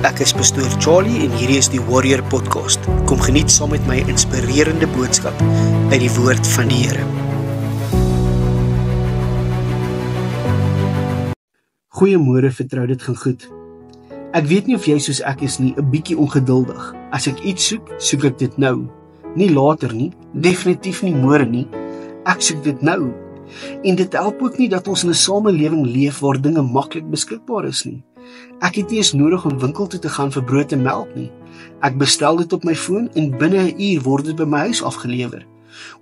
Ek is Pastoor Charlie en hierdie is die Warrior Podcast. Kom geniet saam met my inspirerende boodskap uit die woord van die Here. Goeiemôre, vertrou dit gaan goed. Ek weet nie of jy soos ek is nie, 'n bietjie ongeduldig. As ek iets soek, soek ek dit nou. Nie later nie, definitief nie môre nie. Ek soek dit nou. En dit help ook nie dat ons in 'n samelewing leef waar dinge maklik beskikbaar is nie. Ek het nie eens nodig om winkel toe te gaan vir brood en melk nie. Ek bestel dit op my foon en binne 'n uur word dit by my huis afgelewer.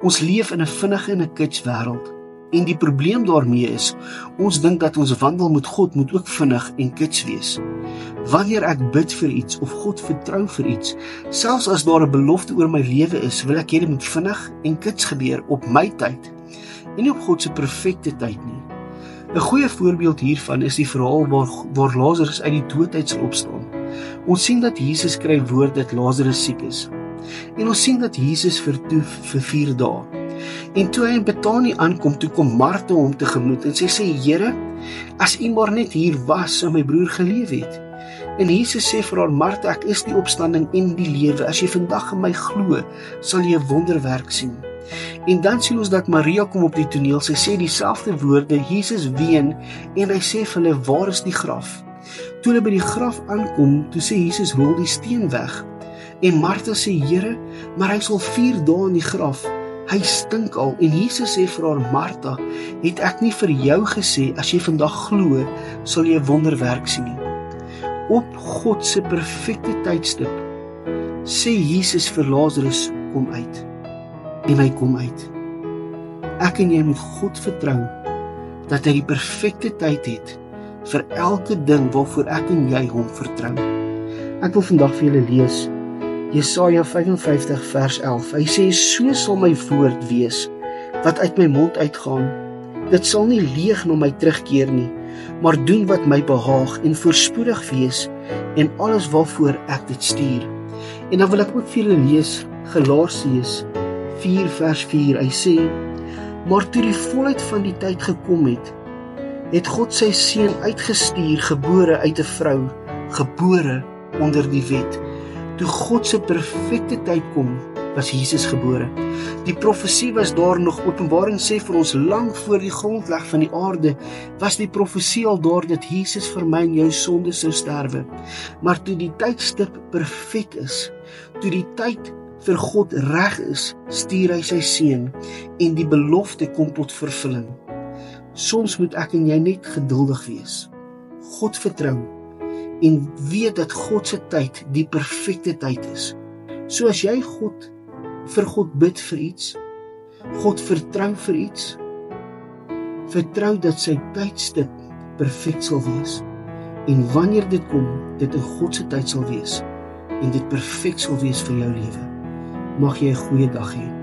Ons leef in 'n vinnige en 'n kits wêreld. En die probleem daarmee is, ons dink dat ons wandel met God moet ook vinnig en kits wees. Wanneer ek bid vir iets of God vertrou vir iets, selfs as daar 'n belofte oor my lewe is, wil ek hê dit moet vinnig en kits gebeur op my tyd en nie op God se perfekte tyd nie. 'n Goeie voorbeeld hiervan is die verhaal waar Lazarus uit die dood uit sal opstaan. Ons sien dat Jesus skryf woord dat Lazarus siek is. En ons sien dat Jesus vertoef vir 4 dae. En toe hy in Betanië aankom, toe kom Martha hom tegemoet en sy sê, Here, as U maar net hier was, sou my broer geleef het. En Jesus sê vir haar, Martha, ek is die opstanding en die lewe. As jy vandag in my glo, sal jy 'n wonderwerk sien. En dan sien ons dat Maria kom op die toneel. Sy sê dieselfde woorde, Jesus ween en hy sê vir hulle, waar is die graf? Toe hulle by die graf aankom, toe sê Jesus, rol die steen weg. En Martha sê, Here, maar hy is al 4 dae in die graf. Hy stink al. En Jesus sê vir haar, Martha, het ek nie vir jou gesê, as jy vandag glo, sal jy 'n wonderwerk sien nie. Op God se perfekte tydstip sê Jesus vir Lazarus, kom uit. En hy kom uit. Ek en jy moet God vertrou dat hy die perfekte tyd het vir elke ding waarvoor ek en jy hom vertrou. Ek wil vandag vir julle lees Jesaja 55 vers 11. Hy sê, so sal my woord wees wat uit my mond uitgaan. Dit sal nie leeg na my terugkeer nie, maar doen wat my behaag en voorspoedig wees en alles waarvoor ek dit stuur. En dan wil ek ook vir julle lees Galasiërs 4 vers 4, hy sê, maar toe die volheid van die tyd gekom het God sy seun uitgestuur, gebore uit 'n vrou, gebore onder die wet. Toe God se perfekte tyd kom, was Jesus gebore. Die profesie was daar nog, Openbaring sê vir ons, lank voor die grondleg van die aarde, was die profesie al daar, dat Jesus vir my en jou sonde sou sterwe. Maar toe die tydstip perfek is, toe die tyd vir God reg is, stuur hy sy seun en die belofte kom tot vervulling. Soms moet ek en jy net geduldig wees, God vertrou en weet dat God se tyd die perfekte tyd is. So as jy vir God bid vir iets, God vertrou vir iets, vertrou dat sy tydstip perfek sal wees. En wanneer dit kom, dit in God se tyd sal wees en dit perfek sal wees vir jou lewe. Mag jy 'n goeie dag hê.